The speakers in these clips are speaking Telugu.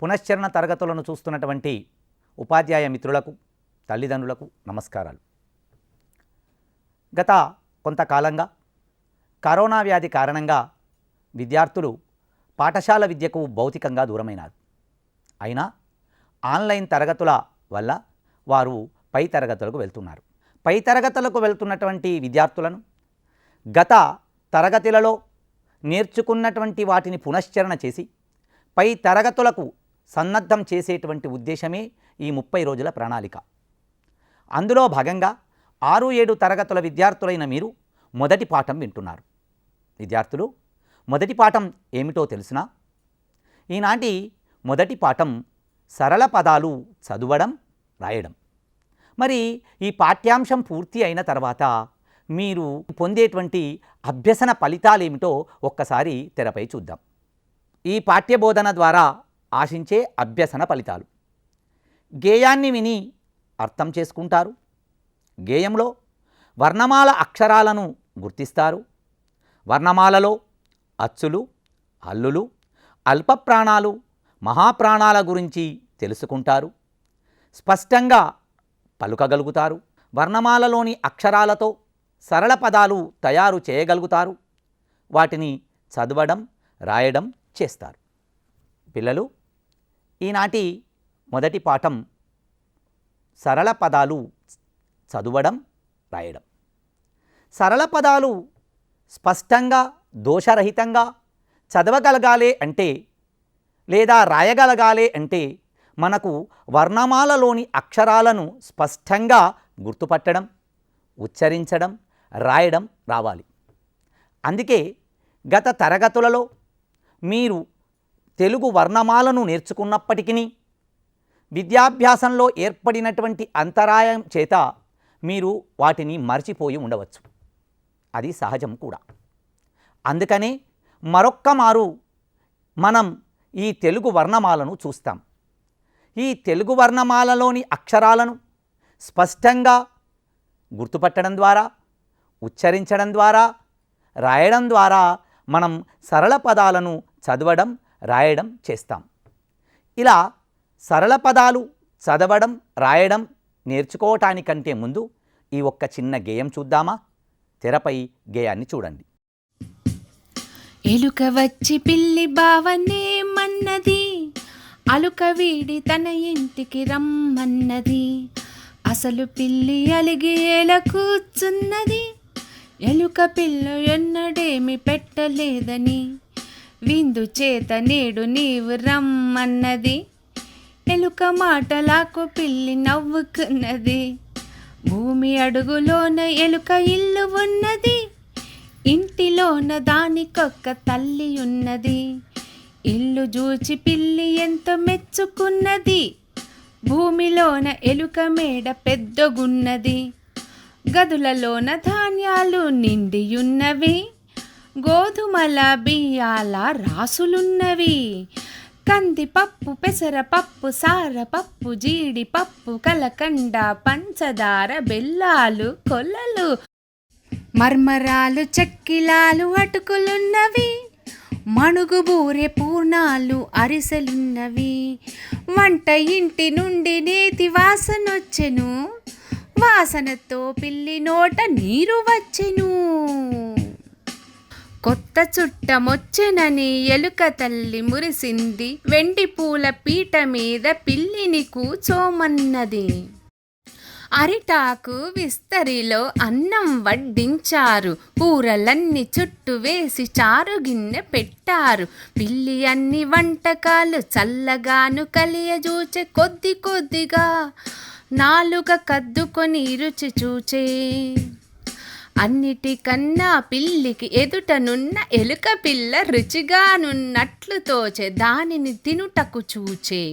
పునశ్చరణ తరగతులను చూస్తున్నటువంటి ఉపాధ్యాయ మిత్రులకు, తల్లిదండ్రులకు నమస్కారాలు. గత కొంతకాలంగా కరోనా వ్యాధి కారణంగా విద్యార్థులు పాఠశాల విద్యకు భౌతికంగా దూరమైనారు. అయినా ఆన్లైన్ తరగతుల వల్ల వారు పై తరగతులకు వెళ్తున్నారు. పై తరగతులకు వెళ్తున్నటువంటి విద్యార్థులను గత తరగతులలో నేర్చుకున్నటువంటి వాటిని పునశ్చరణ చేసి పై తరగతులకు సన్నద్ధం చేసేటువంటి ఉద్దేశమే ఈ 30 రోజుల ప్రణాళిక. అందులో భాగంగా 6-7 తరగతుల విద్యార్థులైన మీరు మొదటి పాఠం వింటున్నారు. విద్యార్థులు, మొదటి పాఠం ఏమిటో తెలుసునా? ఈనాటి మొదటి పాఠం సరళ పదాలు చదవడం, రాయడం. మరి ఈ పాఠ్యాంశం పూర్తి అయిన తర్వాత మీరు పొందేటువంటి అభ్యసన ఫలితాలేమిటో ఒక్కసారి తెరపై చూద్దాం. ఈ పాఠ్యబోధన ద్వారా ఆశించే అభ్యసన ఫలితాలు: గేయాన్ని విని అర్థం చేసుకుంటారు, గేయంలో వర్ణమాల అక్షరాలను గుర్తిస్తారు, వర్ణమాలలో అచ్చులు, హల్లులు, అల్పప్రాణాలు, మహాప్రాణాల గురించి తెలుసుకుంటారు, స్పష్టంగా పలుకగలుగుతారు, వర్ణమాలలోని అక్షరాలతో సరళ పదాలు తయారు చేయగలుగుతారు, వాటిని చదవడం, రాయడం చేస్తారు. పిల్లలు, ఈనాటి మొదటి పాఠం సరళ పదాలు చదవడం, రాయడం. సరళ పదాలు స్పష్టంగా, దోషరహితంగా చదవగలగాలి అంటే లేదా రాయగలగాలి అంటే మనకు వర్ణమాలలోని అక్షరాలను స్పష్టంగా గుర్తుపట్టడం, ఉచ్చరించడం, రాయడం రావాలి. అందుకే గత తరగతులలో మీరు తెలుగు వర్ణమాలను నేర్చుకున్నప్పటికీ విద్యాభ్యాసంలో ఏర్పడినటువంటి అంతరాయం చేత మీరు వాటిని మర్చిపోయి ఉండవచ్చు. అది సహజం కూడా. అందుకనే మరొక్క మారు మనం ఈ తెలుగు వర్ణమాలను చూస్తాం. ఈ తెలుగు వర్ణమాలలోని అక్షరాలను స్పష్టంగా గుర్తుపట్టడం ద్వారా, ఉచ్చరించడం ద్వారా, రాయడం ద్వారా మనం సరళ పదాలను చదవడం, రాయడం చేస్తాం. ఇలా సరళ పదాలు చదవడం, రాయడం నేర్చుకోవటానికంటే ముందు ఈ ఒక్క చిన్న గేయం చూద్దామా? తెరపై గేయాన్ని చూడండి. ఎలుక వచ్చి పిల్లి బావనేమన్నది, అలుక వీడి తన ఇంటికి రమ్మన్నది. అసలు పిల్లి అలిగి ఏల కూర్చున్నది, ఎలుక పిల్ల ఎన్నడేమి పెట్టలేదని. విందు చేత నేడు నీవు రమ్మన్నది, ఎలుక మాటలాకు పిల్లి నవ్వుకున్నది. భూమి అడుగులోన ఎలుక ఇల్లు ఉన్నది, ఇంటిలోన దానికొక్క తల్లి ఉన్నది. ఇల్లు చూచి పిల్లి ఎంతో మెచ్చుకున్నది, భూమిలోన ఎలుక మేడ పెద్దగున్నది. గదులలోన ధాన్యాలు నిండియున్నవి, గోధుమల బియ్యాల రాసులున్నవి. కందిపప్పు, పెసరపప్పు, సారపప్పు, జీడిపప్పు, కలకండ, పంచదార, బెల్లాలు, కొల్లలు, మర్మరాలు, చక్కిలాలు, అటుకులున్నవి. మణుగు బూరె, పూర్ణాలు, అరిసెలున్నవి. వంట ఇంటి నుండి నేతి వాసనొచ్చెను, వాసనతో పిల్లి నోట నీరు వచ్చెను. కొత్త చుట్టమొచ్చెనని ఎలుక తల్లి మురిసింది, వెండి పూల పీట మీద పిల్లిని కూచోమన్నది. అరిటాకు విస్తరిలో అన్నం వడ్డించారు, కూరలన్నీ చుట్టూ వేసి చారు గిన్నె పెట్టారు. పిల్లి అన్ని వంటకాలు చల్లగాను కలియజూచే, కొద్ది కొద్దిగా నాలుక కద్దుకొని రుచి చూచే. అన్నిటికన్నా పిల్లికి ఎదుటనున్న ఎలుక పిల్ల రుచిగానున్నట్లు తోచే, దానిని తినుటకు చూచే.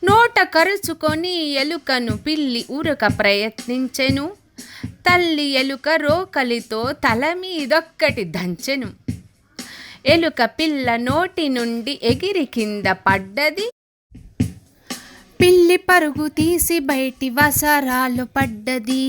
నోట కరుచుకొని ఎలుకను పిల్లి ఉరక ప్రయత్నించెను, తల్లి ఎలుక రోకలితో తల మీదొక్కటి దంచెను. ఎలుక పిల్ల నోటి నుండి ఎగిరి కింద పడ్డది, పిల్లి పరుగు తీసి బయటి వసారాలు పడ్డది.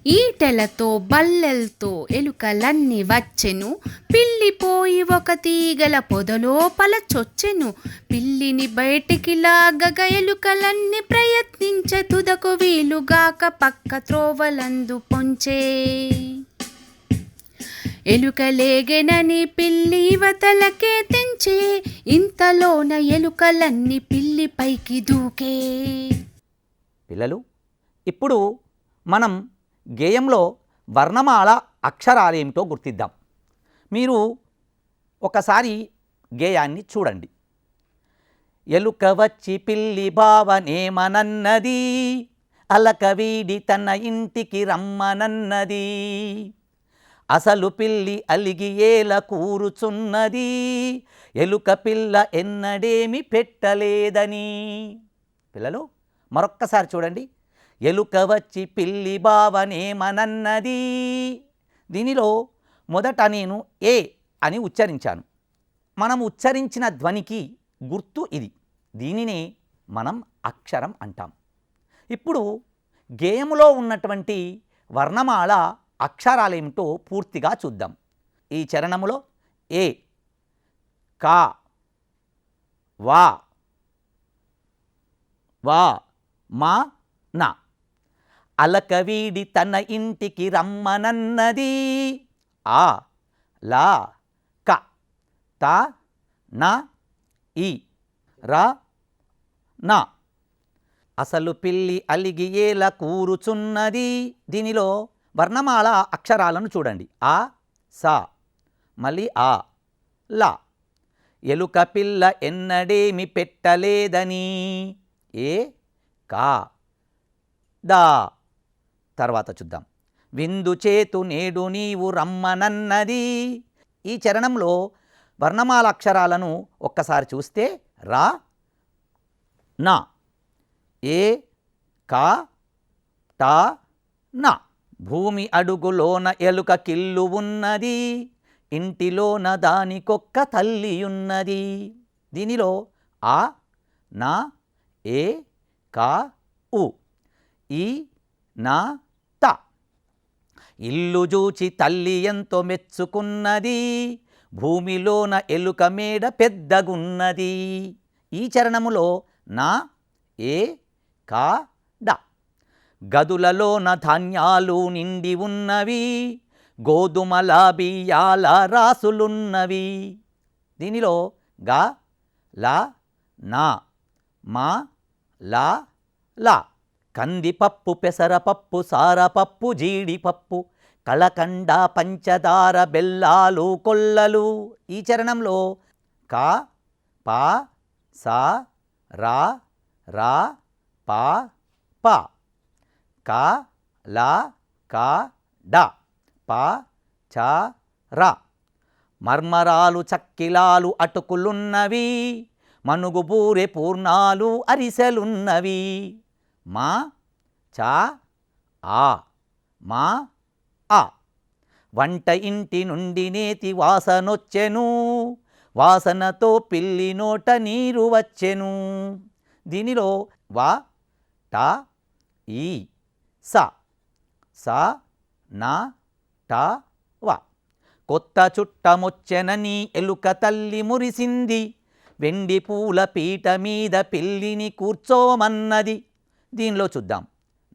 ఈటెలతో బల్లెలతో ఎలుకలన్నీ వచ్చెను. పిల్లి పోయి ఒక తీగల పొదలోపల చొచ్చెను. పిల్లిని బయటికి లాగగ ఎలుకలన్నీ ప్రయత్నించే, తుదకు వీలుగాక పక్క త్రోవలందు పొంచే. ఎలుకలేగెనని పిల్లి ఇవతలకే తెంచే, ఇంతలోన ఎలుకలన్నీ పిల్లి పైకి దూకే. పిల్లలు, ఇప్పుడు మనం గేయంలో వర్ణమాల అక్షరాలేమిటో గుర్తిద్దాం. మీరు ఒకసారి గేయాన్ని చూడండి. ఎలుక వచ్చి పిల్లి బావనేమనన్నది, అలక వీడి తన ఇంటికి రమ్మనన్నది. అసలు పిల్లి అలిగి ఏల కూరుచున్నది, ఎలుక పిల్ల ఎన్నడేమి పెట్టలేదని. పిల్లలు, మరొక్కసారి చూడండి. ఎలుక వచ్చి పిల్లి బావనేమనన్నది. దీనిలో మొదట నేను ఏ అని ఉచ్చరించాను. మనం ఉచ్చరించిన ధ్వనికి గుర్తు ఇది. దీనినే మనం అక్షరం అంటాం. ఇప్పుడు గేయములో ఉన్నటువంటి వర్ణమాల అక్షరాలేమిటో పూర్తిగా చూద్దాం. ఈ చరణములో ఏ, కా, వా, వా, మా, నా. అలక వీడి తన ఇంటికి రమ్మనన్నది. ఆ, లా, క, త, న, ఈ, ర, నా. అసలు పిల్లి అలిగి ఏల కూరుచున్నది. దీనిలో వర్ణమాల అక్షరాలను చూడండి. ఆ, సా, మళ్ళీ ఆ, లా. ఎలుక పిల్ల ఎన్నడేమి పెట్టలేదని. ఏ, కా, దా. తర్వాత చూద్దాం. విందు చేతు నేడు నీవు రమ్మనన్నది. ఈ చరణంలో వర్ణమాల అక్షరాలను ఒక్కసారి చూస్తే రా, నా, ఏ, కా, టా, నా. భూమి అడుగులోన ఎలుక కిల్లు ఉన్నది, ఇంటిలోన దానికొక్క తల్లియున్నది. దీనిలో ఆ, నా, ఏ, కా, ఉ, ఈ, నా, త. ఇల్లు చూచి తల్లి ఎంతో మెచ్చుకున్నది, భూమిలోన ఎలుక మేడ పెద్దగున్నది. ఈ చరణములో నా, ఏ, కా, డ. గదులలోన ధాన్యాలు నిండి ఉన్నవి, గోధుమల బియ్యాల రాసులున్నవి. దీనిలో గా, లా, నా, మా, లా, లా. కందిపప్పు, పెసరపప్పు, సారపప్పు, జీడిపప్పు, కళకండ, పంచదార, బెల్లాలు, కొల్లలు. ఈ చరణంలో కా, పా, సా, రా, రా, పా, పా. కా, లా, కా, డ, పా, చా, రా. మర్మరాలు, చక్కిలాలు, అటుకులున్నవి, మనుగు బూరె పూర్ణాలు, అరిసెలున్నవి. మా, చా, ఆ, మా, ఆ. వంట ఇంటి నుండి నేతి వాసనొచ్చెను, వాసనతో పిల్లి నోట నీరు వచ్చెను. దీనిలో వా, టా, ఈ, స, సా, నా, టా, వా. కొత్త చుట్టమొచ్చెనని ఎలుక తల్లి మురిసింది, వెండి పూల పీట మీద పిల్లిని కూర్చోమన్నది. దీనిలో చూద్దాం.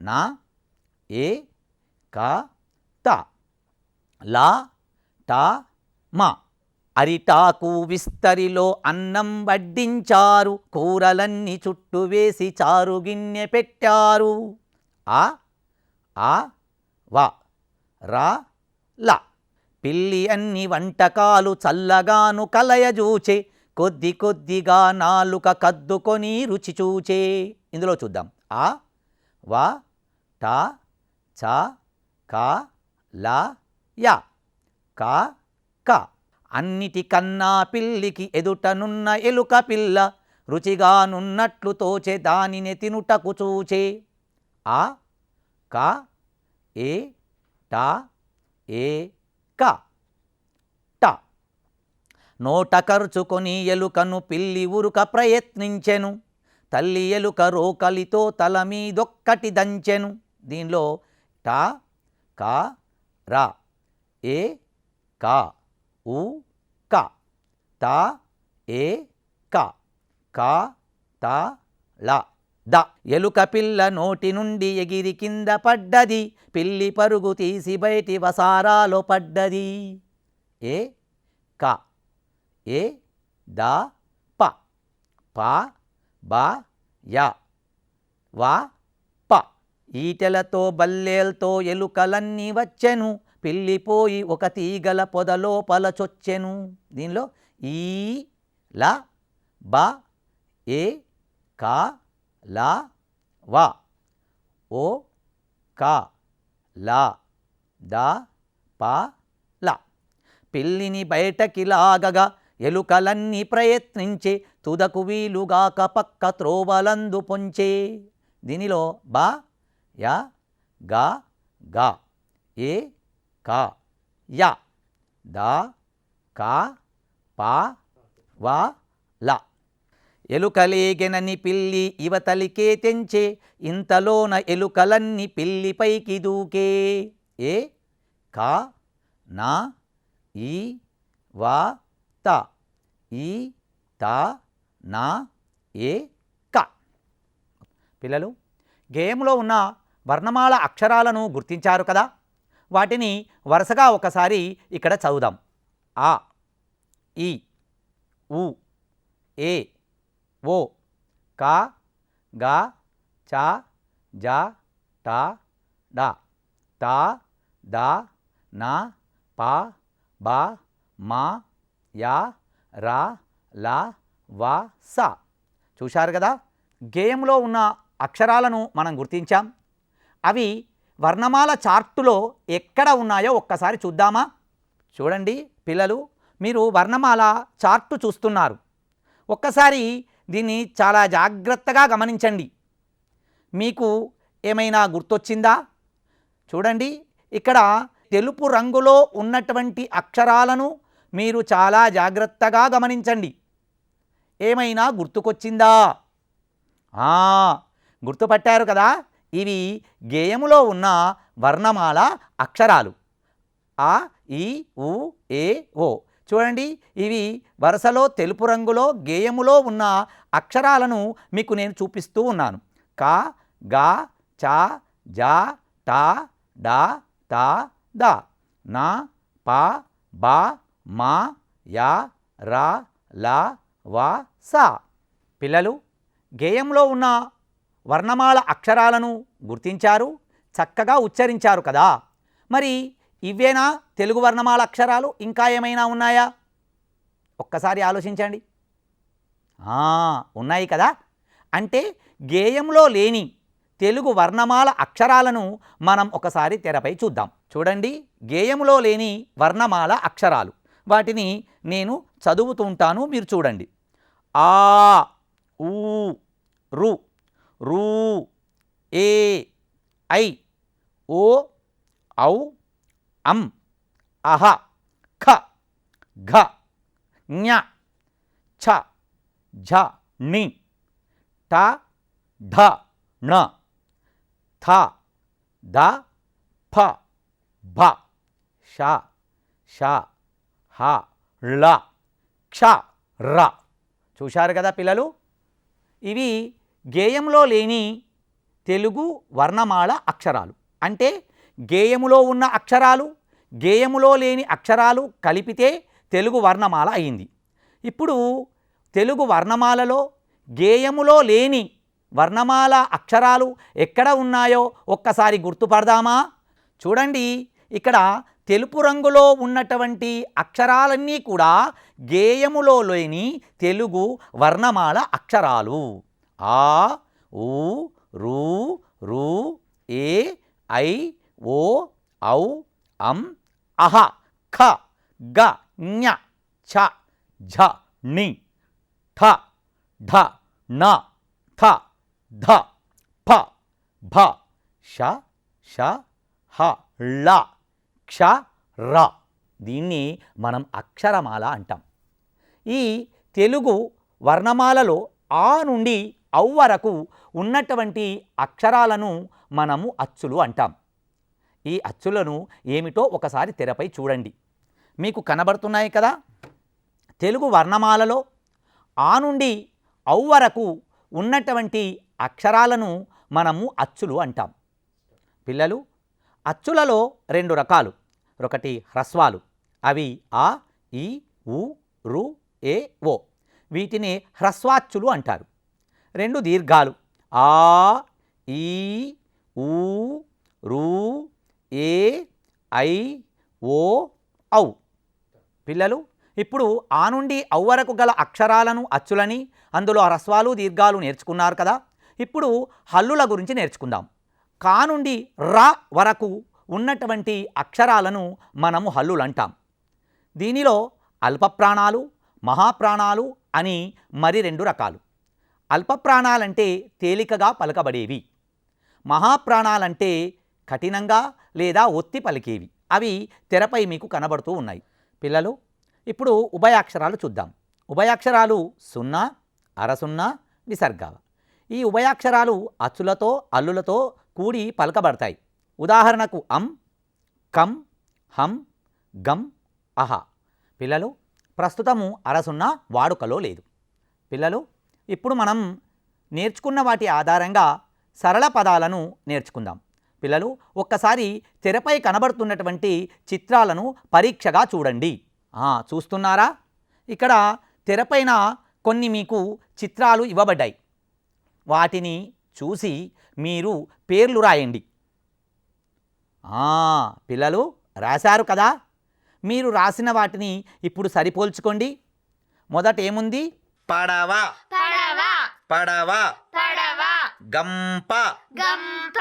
నా, ఏ, కా, త. లా, టా, మా. అరిటాకు విస్తరిలో అన్నం వడ్డించారు, కూరలన్నీ చుట్టూ వేసి చారు గిన్నె పెట్టారు. ఆ, ఆ, వా, రా, లా. పిల్లి అన్ని వంటకాలు చల్లగాను కలయజూచే, కొద్ది కొద్దిగా నాలుక కద్దుకొని రుచి చూచే. ఇందులో చూద్దాం. ఆ, వా, టా, చా, కా, లా, యా, కా, క. అన్నిటికన్నా పిల్లికి ఎదుటనున్న ఎలుక పిల్ల, రుచిగానున్నట్లు తోచే దానిని తినుటకు చూచే. ఆ, కా, ఏ, టా, ఏ, క, ట. నోట కరుచుకొని ఎలుకను పిల్లి ఉరుక ప్రయత్నించెను, తల్లి ఎలుక రోకలితో తల మీదొక్కటి దంచెను. దీనిలో టా, కా రా ఏ కా ఉ క తా ఏ క కా తా ల ద ఎలుక పిల్ల నోటి నుండి ఎగిరి కింద పడ్డది, పిల్లి పరుగు తీసి బయటి వసారాలో పడ్డది. ఏ క ఏ ద ప ప బ య వ ప ఈటెలతో బల్లేల్తో ఎలుకలన్నీ వచ్చెను, పిల్లిపోయి ఒక తీగల పొదలోపల చొచ్చెను. దీనిలో ఈ ల బ ఏ క ల వ ఓ క ల ద ప ల పిల్లిని బయటకి లాగగా ఎలుకలన్నీ ప్రయత్నించే, తుదకు వీలుగాక పక్క త్రోవలందు పొంచే. దీనిలో బ య గ గ ఏ క య ద క ప వ ల ఎలుకలేగెనని పిల్లి ఇవతలికే తెంచే, ఇంతలోన ఎలుకలన్నీ పిల్లిపైకి దూకే. ఏ క న ఈ వ త ఈ త న ఏ క. పిల్లలు, గేయంలో ఉన్న వర్ణమాల అక్షరాలను గుర్తించారు కదా, వాటిని వరుసగా ఒకసారి ఇక్కడ చదువుదాం. ఆ ఈ ఉ ఏ ఓ క గ చ జ ట డ త ద న ప బ మ య ర ల వ స. చూశారు కదా, గేయంలో ఉన్న అక్షరాలను మనం గుర్తించాం. అవి వర్ణమాల చార్టులో ఎక్కడ ఉన్నాయో ఒక్కసారి చూద్దామా? చూడండి పిల్లలు, మీరు వర్ణమాల చార్టు చూస్తున్నారు. ఒక్కసారి దీన్ని చాలా జాగ్రత్తగా గమనించండి. మీకు ఏమైనా గుర్తొచ్చిందా? చూడండి, ఇక్కడ తెలుపు రంగులో ఉన్నటువంటి అక్షరాలను మీరు చాలా జాగ్రత్తగా గమనించండి. ఏమైనా గుర్తుకొచ్చిందా? గుర్తుపట్టారు కదా, ఇవి గేయములో ఉన్న వర్ణమాల అక్షరాలు. ఆ ఈ ఉ ఏ ఓ. చూడండి, ఇవి వరుసలో తెలుపు రంగులో గేయములో ఉన్న అక్షరాలను మీకు నేను చూపిస్తూ ఉన్నాను. క గ చ జ ట డ త ద న ప బ మ య ర ల వ స. పిల్లలు, గేయంలో ఉన్న వర్ణమాల అక్షరాలను గుర్తించారు, చక్కగా ఉచ్చరించారు కదా. మరి ఇవేనా తెలుగు వర్ణమాల అక్షరాలు? ఇంకా ఏమైనా ఉన్నాయా? ఒక్కసారి ఆలోచించండి. ఉన్నాయి కదా. అంటే గేయంలో లేని తెలుగు వర్ణమాల అక్షరాలను మనం ఒకసారి తెరపై చూద్దాం. చూడండి, గేయంలో లేని వర్ణమాల అక్షరాలు, వాటిని నేను చదువుతూ ఉంటాను, మీరు చూడండి. ఆ ఊ రు రూ ఏ ఐ ఓ ఔ అం అహ ఖ ఘ ఞ ఛ ఝ ణి ట ఢ ణ థ ద ఫ భ ష ష హ ళ క్ష ర. చూశారు కదా పిల్లలు, ఇవి గేయంలో లేని తెలుగు వర్ణమాల అక్షరాలు. అంటే గేయములో ఉన్న అక్షరాలు, గేయములో లేని అక్షరాలు కలిపితే తెలుగు వర్ణమాల అయింది. ఇప్పుడు తెలుగు వర్ణమాలలో గేయములో లేని వర్ణమాల అక్షరాలు ఎక్కడ ఉన్నాయో ఒక్కసారి గుర్తుపడదామా? చూడండి, ఇక్కడ తెలుపు రంగులో ఉన్నటువంటి అక్షరాలన్నీ కూడా గేయములో లేని తెలుగు వర్ణమాల అక్షరాలు. ఆ ఊ రు రు ఏ ఐ ఓ ఔ అం అహ ఖ గ ఞ ఛ ఝ ణి ఠ ఢ ణ థ ధ ఫ భ ష ష హ ళ క్ష ర. దీన్ని మనం అక్షరమాల అంటాం. ఈ తెలుగు వర్ణమాలలో ఆ నుండి ఔ వరకు ఉన్నటువంటి అక్షరాలను మనము అచ్చులు అంటాం. ఈ అచ్చులను ఏమిటో ఒకసారి తెరపై చూడండి. మీకు కనబడుతున్నాయి కదా. తెలుగు వర్ణమాలలో ఆ నుండి ఔ వరకు ఉన్నటువంటి అక్షరాలను మనము అచ్చులు అంటాం. పిల్లలు, అచ్చులలో 2 రకాలు. ఒకటి హ్రస్వాలు, అవి ఆ, ఈ, ఉ, రు, ఏ, ఓ. వీటిని హ్రస్వాచ్చులు అంటారు. 2 దీర్ఘాలు, ఆ, ఈ, ఊ, రు, ఏ, ఐ, ఓ, ఔ. పిల్లలు, ఇప్పుడు ఆ నుండి ఔ వరకు గల అక్షరాలను అచ్చులని, అందులో హ్రస్వాలు దీర్ఘాలు నేర్చుకున్నారు కదా. ఇప్పుడు హల్లుల గురించి నేర్చుకుందాం. కా నుండి ర వరకు ఉన్నటువంటి అక్షరాలను మనము హల్లులు అంటాం. దీనిలో అల్పప్రాణాలు, మహాప్రాణాలు అని మరి 2 రకాలు. అల్పప్రాణాలంటే తేలికగా పలకబడేవి, మహాప్రాణాలంటే కఠినంగా లేదా ఒత్తి పలికేవి. అవి తెరపై మీకు కనబడుతూ ఉన్నాయి. పిల్లలు, ఇప్పుడు ఉభయాక్షరాలు చూద్దాం. ఉభయాక్షరాలు సున్నా, అరసున్నా, విసర్గాల. ఈ ఉభయాక్షరాలు అచ్చులతో అల్లులతో కూడి పలకబడతాయి. ఉదాహరణకు అం, కం, హం, గం, అహ. పిల్లలు, ప్రస్తుతము అరసున్నా వాడుకలో లేదు. పిల్లలు, ఇప్పుడు మనం నేర్చుకున్న వాటి ఆధారంగా సరళ పదాలను నేర్చుకుందాం. పిల్లలు, ఒక్కసారి తెరపై కనబడుతున్నటువంటి చిత్రాలను పరీక్షగా చూడండి. చూస్తున్నారా? ఇక్కడ తెరపైన కొన్ని మీకు చిత్రాలు ఇవ్వబడ్డాయి. వాటిని చూసి మీరు పేర్లు రాయండి. పిల్లలు, రాశారు కదా. మీరు రాసిన వాటిని ఇప్పుడు సరిపోల్చుకోండి. మొదట ఏముంది? పడవ, పడవ, పడవ, పడవ, గంప, గంప,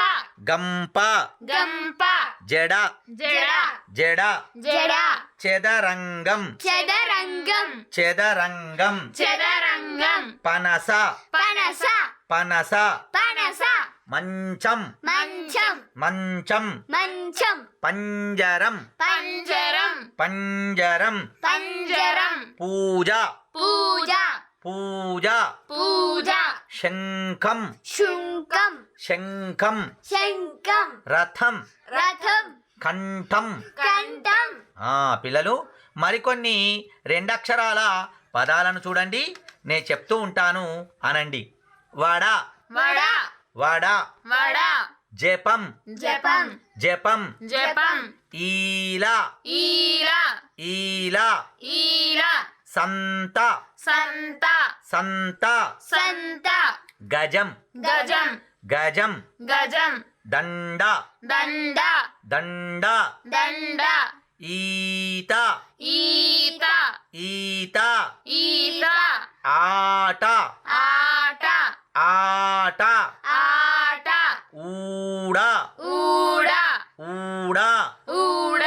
గంప, గంప, జడ, జడ, జడ, జడ, చదరంగం, చదరంగం, చదరంగం, చదరంగం, పనస, పనస, పనస, పనస, మంచం, మంచం, మంచం, మంచం, పంజరం, పంజరం, పంజరం, పంజరం, పూజ, పూజ, పూజ, పూజ, శంఖం, శుంకం, శంఖం, శంఖం, రథం, రథం, కంఠం. కంఠం. పిల్లలు, మరికొన్ని 2 అక్షరాల పదాలను చూడండి. నేను చెప్తూ ఉంటాను, అనండి. వడ, వడ, వడ, వడ, జపం, జపం, జపం, జపం, ఈల, ఈల, ఈల, ఈల, సంత, సంత, సంత, సంత, గజం, గజం, గజం, గజం, దండ, దండ, దండ, దండ, ఈత, ఈత, ఈత, ఈత, ఆట, ఆట, ఆట, ఆట, ఊడ, ఊడ, ఊడ, ఊడ,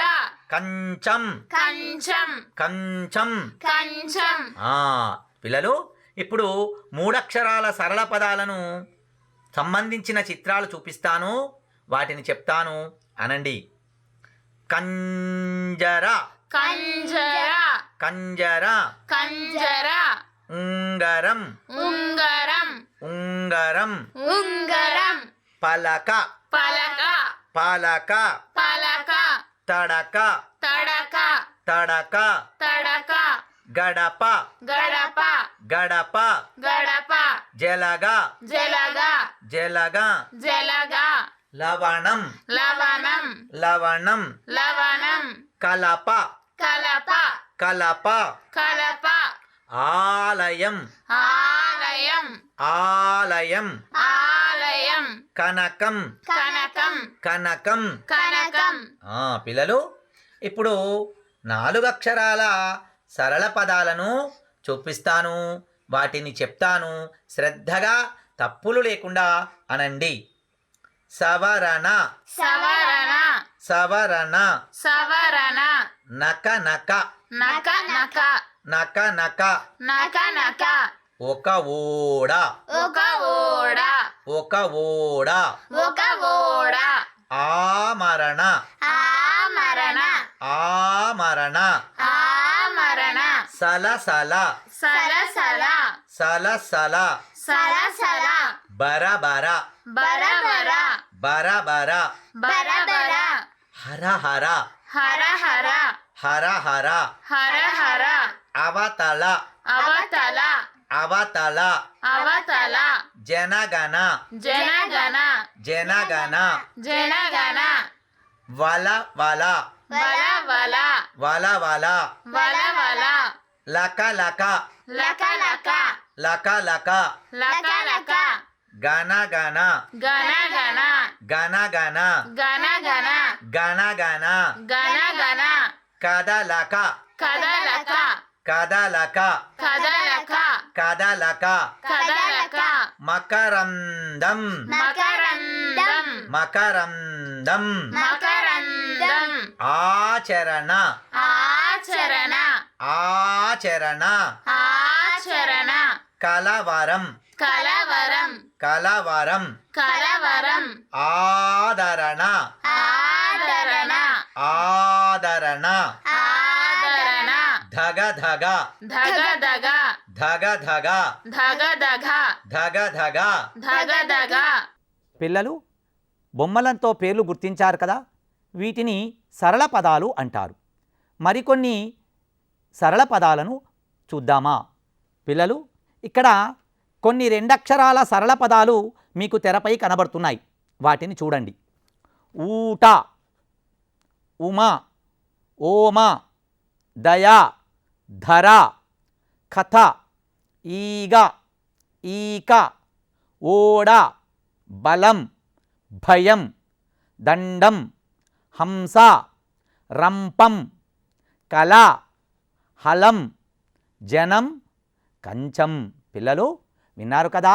కంచం, కంచం, కంచం. కంచం. పిల్లలు, ఇప్పుడు 3 అక్షరాల సరళ పదాలను సంబంధించిన చిత్రాలు చూపిస్తాను, వాటిని చెప్తాను, అనండి. కంజర, కంజర, కంజర, కంజర, ఉంగరం, ఉంగరం, ఉంగరం, ఉంగరం, పలక, పలక, పలక, పలక, తడక, తడక, తడక, తడక, గడప, గడప, గడప, గడప, జలగ, జలగ, జలగ, జలగ, లవణం, లవణం, లవణం, లవణం, కలప, కలప, కలప, కలప, ఆలయం, ఆలయం, ఆలయం, ఆలయం, కనకం, కనకం, కనకం. కనకం. పిల్లలు, ఇప్పుడు 4 అక్షరాల సరళ పదాలను చూపిస్తాను, వాటిని చెప్తాను. శ్రద్ధగా తప్పులు లేకుండా అనండి. సవరణ, సవరణ, సవరణ, సవరణ, నక నక, నక నక, నక నక, నక నక, ఒక ఓడ, ఒక ఓడ, ఒక ఓడ, ఒక ఓడ, ఆమరణ, ఆమరణ, ఆమరణ, ఆమరణ, సలసల, సలసల, సలసల, సలసల, బరబర, బరబర, బరబర, బరబర, హర హర హర హర హర హర హర హర అవతల అవతల అవతల అవతల జనగణ జనగణ జనగణ జనగణ వల వల వల వల వల వల వల వల లక లక లక లక లక లక లక లక గణ గణ గణ గణ గణ గణ గణ గణ గణ గణ గణ గణ కదలక కదలక కదలక కదలక కదలక కదలక మకరందం మకరందం మకరందం మకరందం ఆచరణ ఆచరణ ఆచరణ ఆచరణ కలవరం కలవరం కలవరం కలవరం ఆదరణ ఆదరణ ఆదరణ ఆదరణ ధగ ధగ ధగ ధగ ధగ ధగ ధగ ధగ ధగ ధగ ధగ ధగ పిల్లలు బొమ్మలతో పేర్లు గుర్తించారు కదా, వీటిని సరళ పదాలు అంటారు. మరికొన్ని సరళ పదాలను చూద్దామా పిల్లలు? ఇక్కడ కొన్ని రెండక్షరాల సరళ పదాలు మీకు తెరపై కనబడుతున్నాయి. వాటిని చూడండి. ఊట, ఉమ, ఓమ, దయ, ధర, కథ, ఈగ, ఈక, ఓడ, బలం, భయం, దండం, హంస, రంపం, కళ, హలం, జనం, కంచం. పిల్లలు విన్నారు కదా,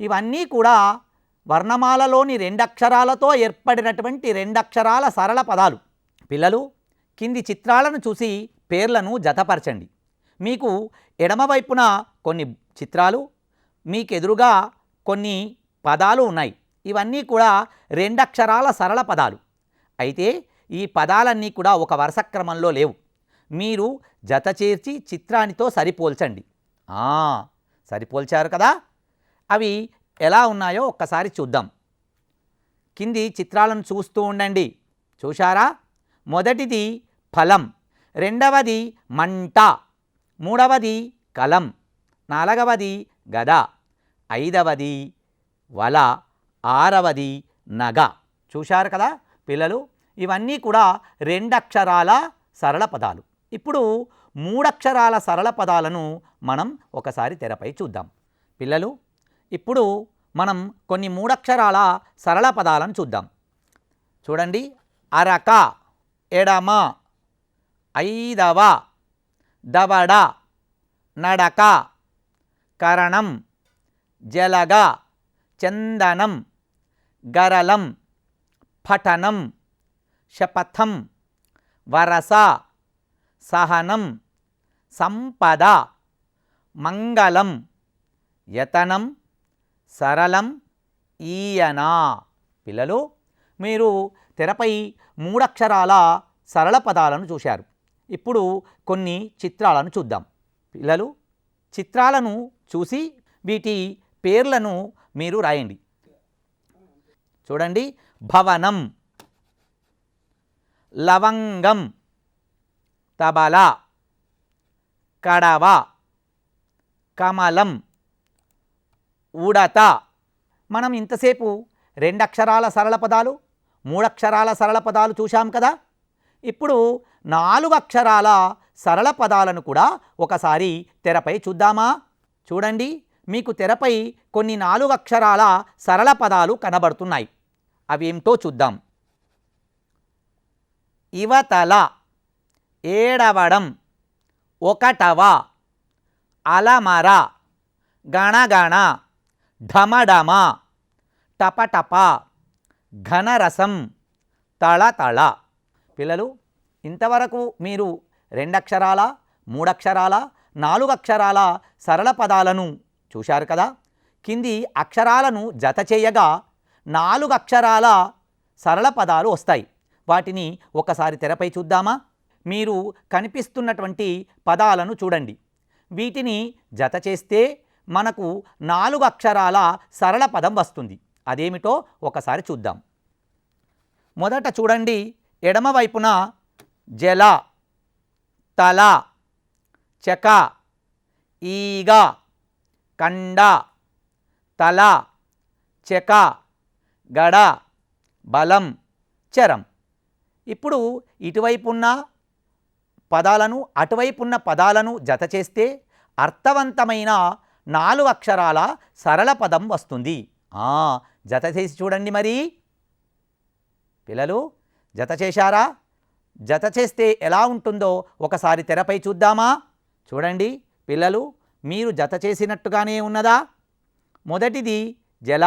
ఇవన్నీ కూడా వర్ణమాలలోని రెండక్షరాలతో ఏర్పడినటువంటి రెండక్షరాల సరళ పదాలు. పిల్లలు కింది చిత్రాలను చూసి పేర్లను జతపరచండి. మీకు ఎడమవైపున కొన్ని చిత్రాలు, మీకెదురుగా కొన్ని పదాలు ఉన్నాయి. ఇవన్నీ కూడా రెండక్షరాల సరళ పదాలు. అయితే ఈ పదాలన్నీ కూడా ఒక వరుస క్రమంలో లేవు. మీరు జత చేర్చి చిత్రానితో సరిపోల్చండి. సరిపోల్చారు కదా, అవి ఎలా ఉన్నాయో ఒక్కసారి చూద్దాం. కింది చిత్రాలను చూస్తూ ఉండండి. చూశారా? మొదటిది ఫలం, రెండవది మంట, మూడవది కలం, నాలుగవది గద, ఐదవది వల, ఆరవది నగ. చూశారు కదా పిల్లలు, ఇవన్నీ కూడా రెండక్షరాల సరళ పదాలు. ఇప్పుడు మూడక్షరాల సరళ పదాలను మనం ఒకసారి తెరపై చూద్దాం. పిల్లలు ఇప్పుడు మనం కొన్ని మూడక్షరాల సరళ పదాలను చూద్దాం. చూడండి. అరక, ఎడమ, ఐదవ, దవడ, నడక, కరణం, జలగ, చందనం, గరలం, పఠనం, శపథం, వరస, సహనం, సంపద, మంగళం, యతనం, సరళం, ఈయన. పిల్లలు మీరు తెరపై మూడక్షరాల సరళ పదాలను చూశారు. ఇప్పుడు కొన్ని చిత్రాలను చూద్దాం. పిల్లలు చిత్రాలను చూసి వీటి పేర్లను మీరు రాయండి. చూడండి. భవనం, లవంగం, తబల, కడవ, కమలం, ఉడత. మనం ఇంతసేపు రెండక్షరాల సరళ పదాలు, మూడక్షరాల సరళ పదాలు చూశాం కదా. ఇప్పుడు 4 అక్షరాల సరళ పదాలను కూడా ఒకసారి తెరపై చూద్దామా? చూడండి. మీకు తెరపై కొన్ని 4 అక్షరాల సరళ పదాలు కనబడుతున్నాయి. అవేమిటో చూద్దాం. ఇవతల, ఏడవడం, ఒకటవ, అలమర, గణగణ, ఢమఢమ, టపటప, ఘనరసం, తళతళ. పిల్లలు ఇంతవరకు మీరు రెండక్షరాల, మూడక్షరాల, 4 అక్షరాల సరళ పదాలను చూశారు కదా. కింది అక్షరాలను జత చేయగా 4 అక్షరాల సరళ పదాలు వస్తాయి. వాటిని ఒకసారి తెరపై చూద్దామా? మీరు కనిపిస్తున్నటువంటి పదాలను చూడండి. వీటిని జత చేస్తే మనకు 4 అక్షరాల సరళ పదం వస్తుంది. అదేమిటో ఒకసారి చూద్దాం. మొదట చూడండి. ఎడమవైపున జల, తల, చక, ఈగ, కండ, తల, చెక, గడ, బలం, చరం. ఇప్పుడు ఇటువైపున్న పదాలను అటువైపున్న పదాలను జత చేస్తే అర్థవంతమైన 4 అక్షరాల సరళ పదం వస్తుంది. జత చేసి చూడండి మరి పిల్లలు, జత చేశారా? జత చేస్తే ఎలా ఉంటుందో ఒకసారి తెరపై చూద్దామా? చూడండి పిల్లలు, మీరు జత చేసినట్టుగానే ఉన్నదా? మొదటిది జల,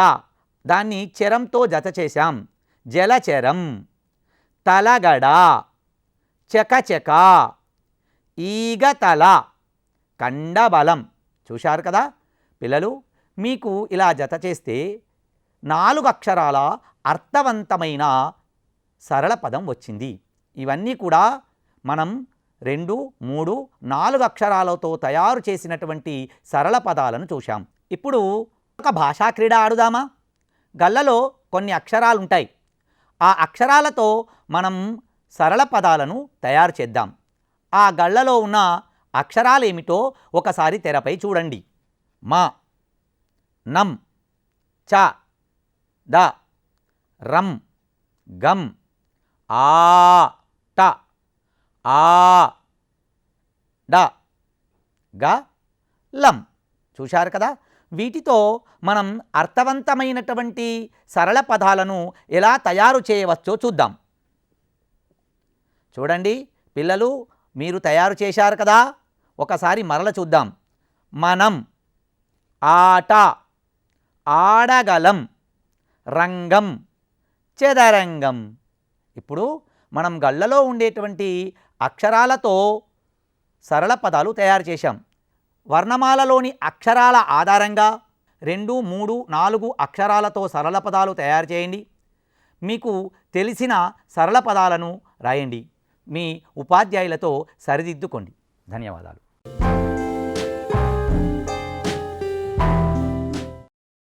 దాన్ని చెరంతో జత చేశాం, జలచరం. తలగడ, చకచక, ఈగతల, కండబలం. చూశారు కదా పిల్లలు, మీకు ఇలా జత చేస్తే 4 అక్షరాల అర్థవంతమైన సరళ పదం వచ్చింది. ఇవన్నీ కూడా మనం 2, 3, 4 అక్షరాలతో తయారు చేసినటువంటి సరళ పదాలను చూశాం. ఇప్పుడు ఒక భాషా క్రీడ ఆడుదామా? గల్లలో కొన్ని అక్షరాలు ఉంటాయి. ఆ అక్షరాలతో మనం సరళ పదాలను తయారు చేద్దాం. ఆ గళ్ళలో ఉన్న అక్షరాలేమిటో ఒకసారి తెరపై చూడండి. మా, నం, చ, ద, రం, గం, ఆ, ట, ఆ, డ, గ, లం. చూశారు కదా? వీటితో మనం అర్థవంతమైనటువంటి సరళ పదాలను ఎలా తయారు చేయవచ్చో చూద్దాం. చూడండి పిల్లలు, మీరు తయారు చేశారు కదా? ఒకసారి మరల చూద్దాం. మనం, ఆట, ఆడగలం, రంగం, చదరంగం. ఇప్పుడు మనం గళ్ళలో ఉండేటువంటి అక్షరాలతో సరళ పదాలు తయారు చేశాం. వర్ణమాలలోని అక్షరాల ఆధారంగా 2, 3, 4 అక్షరాలతో సరళ పదాలు తయారు చేయండి. మీకు తెలిసిన సరళ పదాలను రాయండి. మీ ఉపాధ్యాయులతో సరిదిద్దుకోండి. ధన్యవాదాలు.